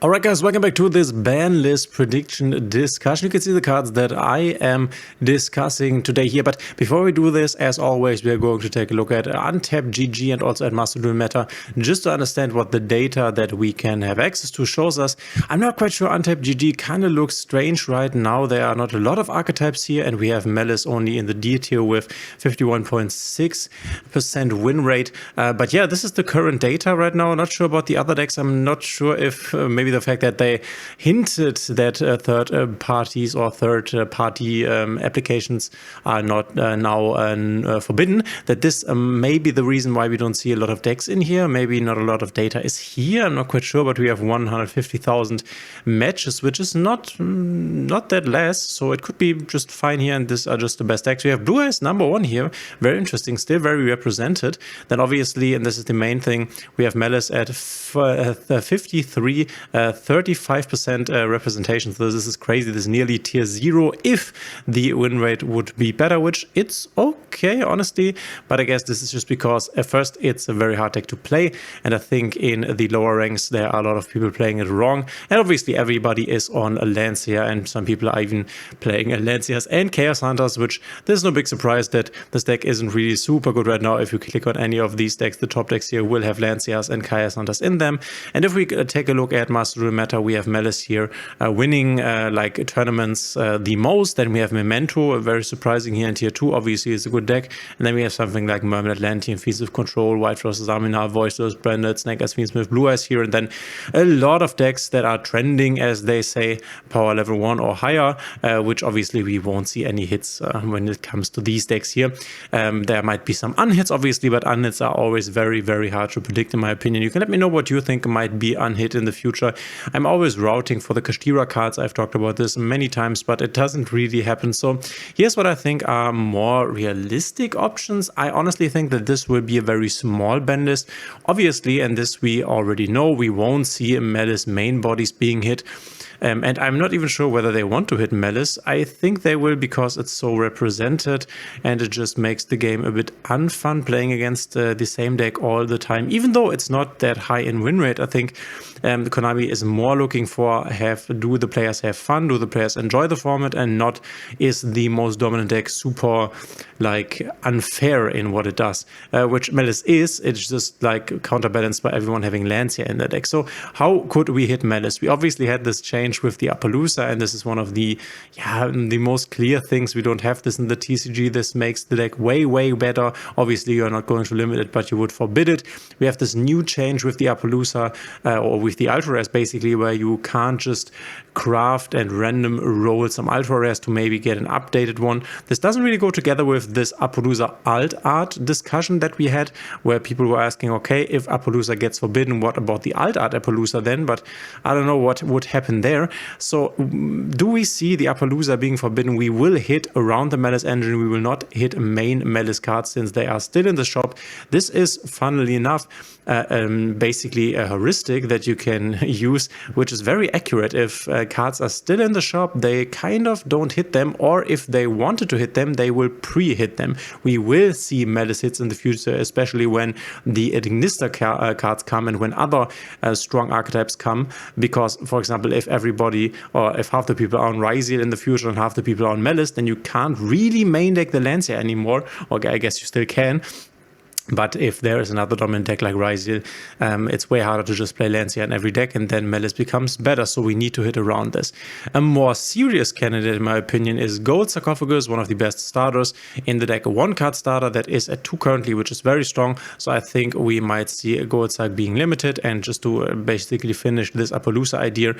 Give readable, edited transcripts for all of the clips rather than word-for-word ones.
Alright guys, welcome back to this ban list prediction discussion. You can see the cards that I am discussing today here, but before we do this, as always, we are going to take a look at Untapped GG and also at Master Duel Meta, just to understand what the data that we can have access to shows us. I'm not quite sure. Untapped GG kind of looks strange right now. There are not a lot of archetypes here, and we have Malice only in the D tier with 51.6% win rate. But yeah, this is the current data right now. Not sure about the other decks. I'm not sure if maybe the fact that they hinted that third parties or third party applications are not now forbidden, that this may be the reason why we don't see a lot of decks in here. Maybe not a lot of data is here. I'm not quite sure, but we have 150,000 matches, which is not that less, so it could be just fine here, and these are just the best decks. We have Blue Eyes #1 here, very interesting, still very represented. Then obviously, and this is the main thing, we have Malice at 53, 35% representation. So this is crazy. This is nearly tier 0 if the win rate would be better, which it's okay, honestly. But I guess this is just because at first it's a very hard deck to play. And I think in the lower ranks, there are a lot of people playing it wrong. And obviously everybody is on a Lancia, and some people are even playing Lancias and Chaos Hunters, which there's no big surprise that this deck isn't really super good right now. If you click on any of these decks, the top decks here will have Lancias and Chaos Hunters in them. And if we take a look at Master Duel Meta, we have Malice here winning like tournaments the most. Then we have Memento, very surprising here in tier 2. Obviously, it's a good deck. And then we have something like Mermaid Atlantean, Feast of Control, White versus Aminar, Voiceless, Branded, Snake as Fiendsmith, Blue Eyes here. And then a lot of decks that are trending, as they say, power level 1 or higher, which obviously we won't see any hits when it comes to these decks here. There might be some unhits, obviously, but unhits are always very, very hard to predict, in my opinion. You can let me know what you think might be unhit in the future. I'm always routing for the Kashtira cards. I've talked about this many times, but it doesn't really happen. So here's what I think are more realistic options. I honestly think that this will be a very small ban list. Obviously, and this we already know, we won't see Malice main bodies being hit. And I'm not even sure whether they want to hit Malice. I think they will, because it's so represented and it just makes the game a bit unfun playing against the same deck all the time. Even though it's not that high in win rate, I think the Konami is more looking for do the players have fun, do the players enjoy the format, and not is the most dominant deck super like unfair in what it does, which Malice is. It's just like counterbalanced by everyone having Lancia in the deck. So how could we hit Malice? We obviously had this change with the Apollousa, and this is one of the most clear things. We don't have this in the TCG. This makes the deck way, way better. Obviously, you're not going to limit it, but you would forbid it. We have this new change with the Apollousa, or with the Ultra Rares, basically, where you can't just craft and random roll some Ultra Rares to maybe get an updated one. This doesn't really go together with this Apollousa alt art discussion that we had, where people were asking, okay, if Apollousa gets forbidden, what about the alt art Apollousa then? But I don't know what would happen there. So do we see the Apollousa being forbidden? We will hit around the Malice engine. We will not hit main Malice cards since they are still in the shop. This is, funnily enough, basically a heuristic that you can use, which is very accurate. If cards are still in the shop, they kind of don't hit them, or if they wanted to hit them, they will pre-hit them. We will see Malice hits in the future, especially when the Ignister cards come and when other strong archetypes come, because, for example, if everybody, or if half the people are on Ryziel in the future and half the people are on Malice, then you can't really main deck the Lancia anymore. Okay, I guess you still can. But if there is another dominant deck like Ryziel, it's way harder to just play Lancia in every deck, and then Malice becomes better, so we need to hit around this. A more serious candidate, in my opinion, is Gold Sarcophagus, one of the best starters in the deck. A 1-card starter that is at 2 currently, which is very strong, so I think we might see a Gold Sarc being limited. And just to basically finish this Apollousa idea,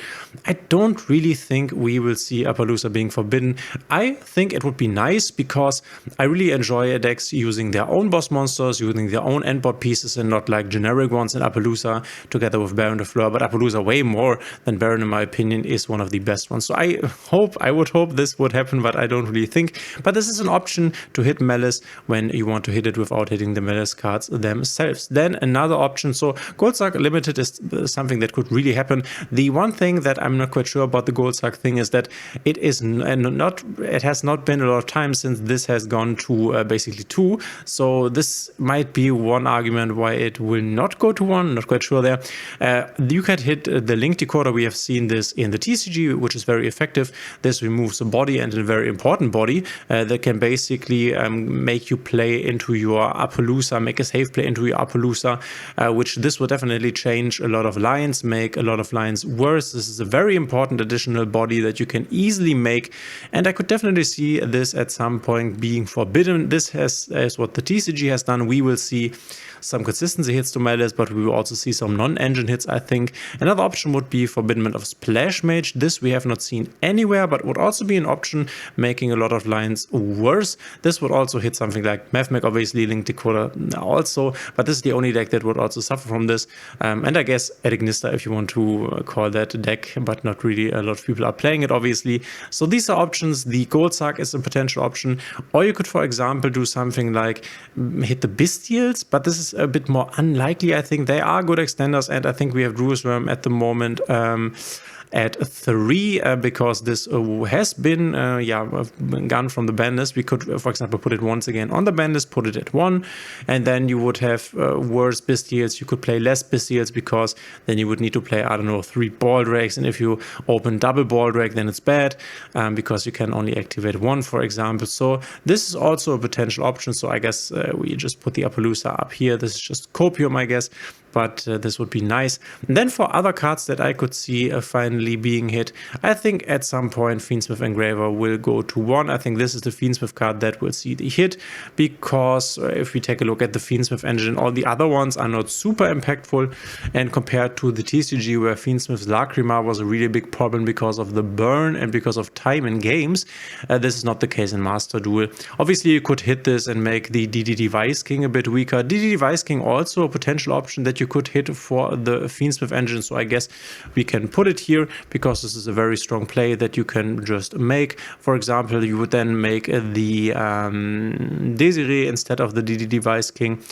I don't really think we will see Apollousa being forbidden. I think it would be nice, because I really enjoy decks using their own boss monsters, using their own endboard pieces, and not like generic ones in Apollousa together with Baron de Fleur. But Apollousa way more than Baron, in my opinion, is one of the best ones. So I would hope this would happen, but I don't really think. But this is an option to hit Malice when you want to hit it without hitting the Malice cards themselves. Then another option, so Gold Sarc Limited is something that could really happen. The one thing that I'm not quite sure about the Gold Sarc thing is that it has not been a lot of time since this has gone to basically 2. So this might might be one argument why it will not go to 1, not quite sure there. You can hit the link decoder. We have seen this in the TCG, which is very effective. This removes a body, and a very important body that can basically make you play into your Apollousa, make a safe play into your Apollousa, which this will definitely change a lot of lines, make a lot of lines worse. This is a very important additional body that you can easily make, and I could definitely see this at some point being forbidden. This is what the TCG has done. We will see some consistency hits to Malice, but we will also see some non-engine hits, I think. Another option would be Forbidden of Splash Mage. This we have not seen anywhere, but would also be an option, making a lot of lines worse. This would also hit something like Mathmech, obviously, Link Decoder also, but this is the only deck that would also suffer from this. And I guess Edignista, if you want to call that a deck, but not really a lot of people are playing it, obviously. So these are options. The Gold Sark is a potential option, or you could, for example, do something like hit the Bestials, but this is a bit more unlikely. I think they are good extenders, and I think we have Druid's Worm at the moment at 3 because this has been gone from the Banlist. We could, for example, put it once again on the Banlist, put it at 1, and then you would have worse Bestials. You could play less Bestials because then you would need to play, I don't know, 3 Baldrakes, and if you open double Baldrake, then it's bad because you can only activate 1, for example. So this is also a potential option. So I guess we just put the Apollousa up here. This is just Copium, I guess, but this would be nice. And then for other cards that I could see finally being hit, I think at some point Fiendsmith Engraver will go to 1. I think this is the Fiendsmith card that will see the hit, because if we take a look at the Fiendsmith engine, all the other ones are not super impactful, and compared to the TCG where Fiendsmith's Lacrima was a really big problem because of the burn and because of time in games, this is not the case in Master Duel. Obviously you could hit this and make the DDD Vice King a bit weaker. DDD Vice King also a potential option that you could hit for the Fiendsmith engine, so I guess we can put it here because this is a very strong play that you can just make. For example, you would then make the Desiree instead of the DDD Vice King.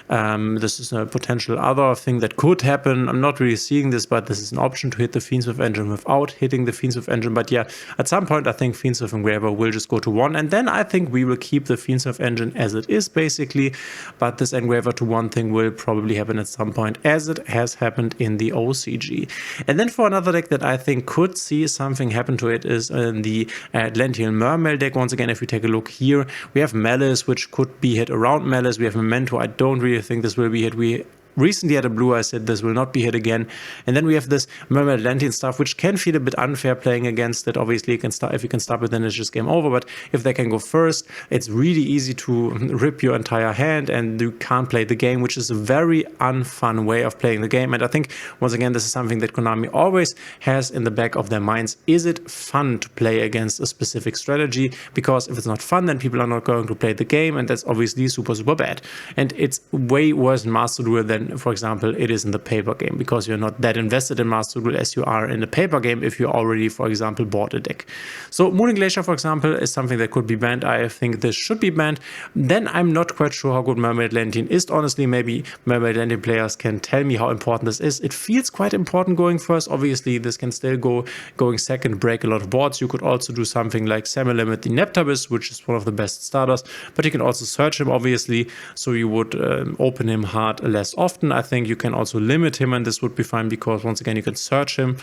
This is a potential other thing that could happen. I'm not really seeing this, but this is an option to hit the Fiendsmith engine without hitting the Fiendsmith engine. But yeah, at some point I think Fiendsmith Engraver will just go to 1, and then I think we will keep the Fiendsmith engine as it is basically, but this Engraver to 1 thing will probably happen at some point, as it has happened in the OCG. And then for another deck that I think could see something happen to it is the Atlantean Mermail deck. Once again, if we take a look here, we have Malice, which could be hit around Malice. We have Memento. I don't really think this will be hit. We recently had a blue, I said this will not be hit again. And then we have this Mermaid Atlantean stuff, which can feel a bit unfair playing against it. Obviously, you can start, if you can stop it, then it's just game over. But if they can go first, it's really easy to rip your entire hand and you can't play the game, which is a very unfun way of playing the game. And I think, once again, this is something that Konami always has in the back of their minds. Is it fun to play against a specific strategy? Because if it's not fun, then people are not going to play the game, and that's obviously super, super bad. And it's way worse in Master Duel than, for example, it is in the paper game, because you're not that invested in Master Duel as you are in the paper game if you already, for example, bought a deck. So Mooning Glacier, for example, is something that could be banned. I think this should be banned. Then I'm not quite sure how good Mermaid Atlantean is. Honestly, maybe Mermaid Atlantean players can tell me how important this is. It feels quite important going first. Obviously, this can still go going second, break a lot of boards. You could also do something like Semi-Limit the Neptabis, which is one of the best starters, but you can also search him, obviously, so you would open him hard less often. I think you can also limit him, and this would be fine because, once again, you can search him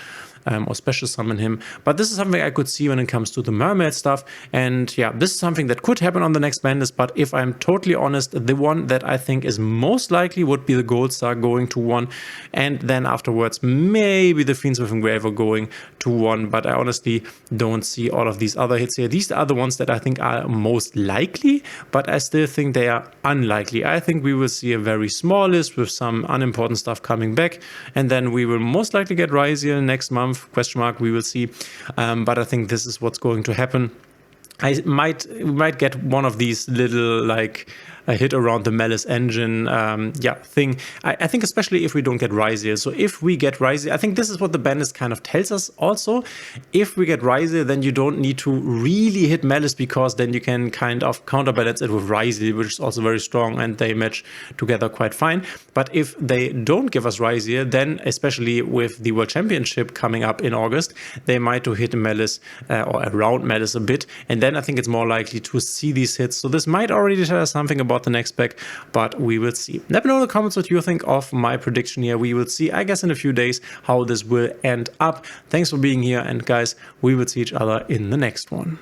or special summon him. But this is something I could see when it comes to the Mermaid stuff. And yeah, this is something that could happen on the next Banlist. But if I'm totally honest, the one that I think is most likely would be the Gold Star going to 1. And then afterwards, maybe the Fiendsmith Engraver going to 1. But I honestly don't see all of these other hits here. These are the ones that I think are most likely, but I still think they are unlikely. I think we will see a very small list with some unimportant stuff coming back. And then we will most likely get Ryziel next month. Question mark, we will see, but I think this is what's going to happen. We might get one of these little, like, a hit around the Malice engine thing. I think especially if we don't get Ryziel. So if we get Ryziel, I think this is what the Banlist kind of tells us also. If we get Ryziel, then you don't need to really hit Malice, because then you can kind of counterbalance it with Ryziel, which is also very strong, and they match together quite fine. But if they don't give us Ryziel, then especially with the World Championship coming up in August, they might hit Malice or around Malice a bit, and then I think it's more likely to see these hits. So this might already tell us something about the next spec, but we will see. Let me know in the comments what you think of my prediction here. We will see, I guess, in a few days how this will end up. Thanks for being here, and guys, we will see each other in the next one.